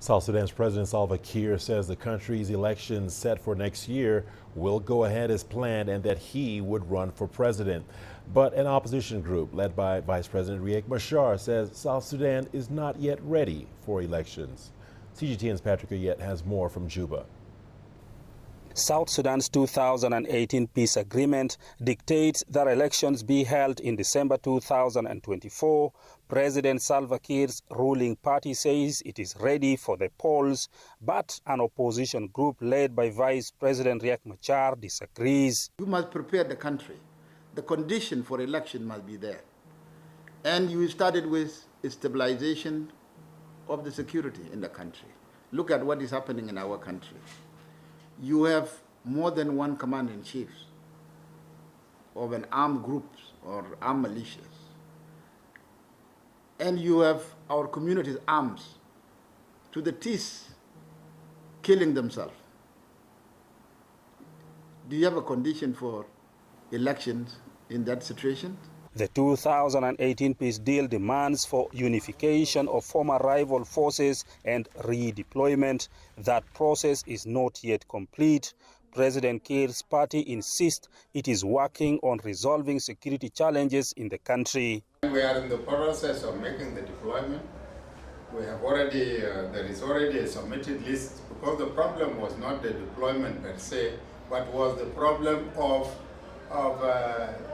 South Sudan's President Salva Kiir says the country's elections set for next year will go ahead as planned and that he would run for president. But an opposition group led by Vice President Riek Machar says South Sudan is not yet ready for elections. CGTN's Patrick Ayet has more from Juba. South Sudan's 2018 peace agreement dictates that elections be held in December 2024. President Salva Kiir's ruling party says it is ready for the polls, but an opposition group led by Vice President Riek Machar disagrees. We must prepare the country. The condition for election must be there. And you started with stabilization of the security in the country. Look at what is happening in our country. You have more than one commander-in-chief of an armed groups or armed militias. And you have our communities arms to the teeth, killing themselves. Do you have a condition for elections in that situation? The 2018 peace deal demands for unification of former rival forces and redeployment. That process is not yet complete. President Kiir's party insists it is working on resolving security challenges in the country. We are in the process of making the deployment. We have already, there is already a submitted list, because the problem was not the deployment per se, but was the problem of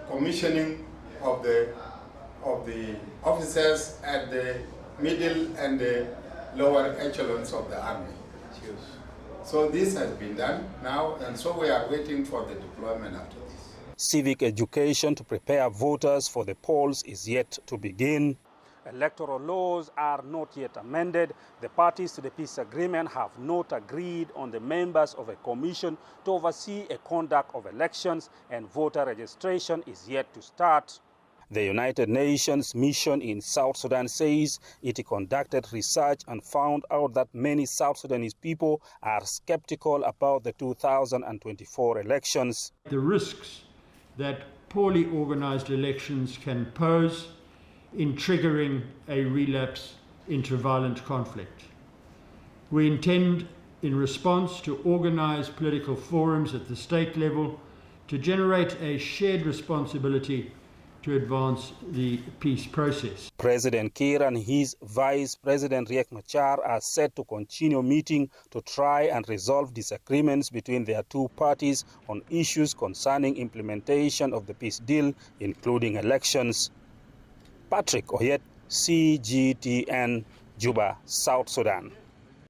commissioning of the officers at the middle and the lower echelons of the army. So this has been done now, and so we are waiting for the deployment after this. Civic education to prepare voters for the polls is yet to begin. Electoral laws are not yet amended. The parties to the peace agreement have not agreed on the members of a commission to oversee a conduct of elections, and voter registration is yet to start. The United Nations mission in South Sudan says it conducted research and found out that many South Sudanese people are skeptical about the 2024 elections. The risks that poorly organized elections can pose in triggering a relapse into violent conflict. We intend, in response, to organize political forums at the state level to generate a shared responsibility to advance the peace process. President Kiir and his Vice President Riek Machar are set to continue meeting to try and resolve disagreements between their two parties on issues concerning implementation of the peace deal, including elections. Patrick Ayet, CGTN, Juba, South Sudan.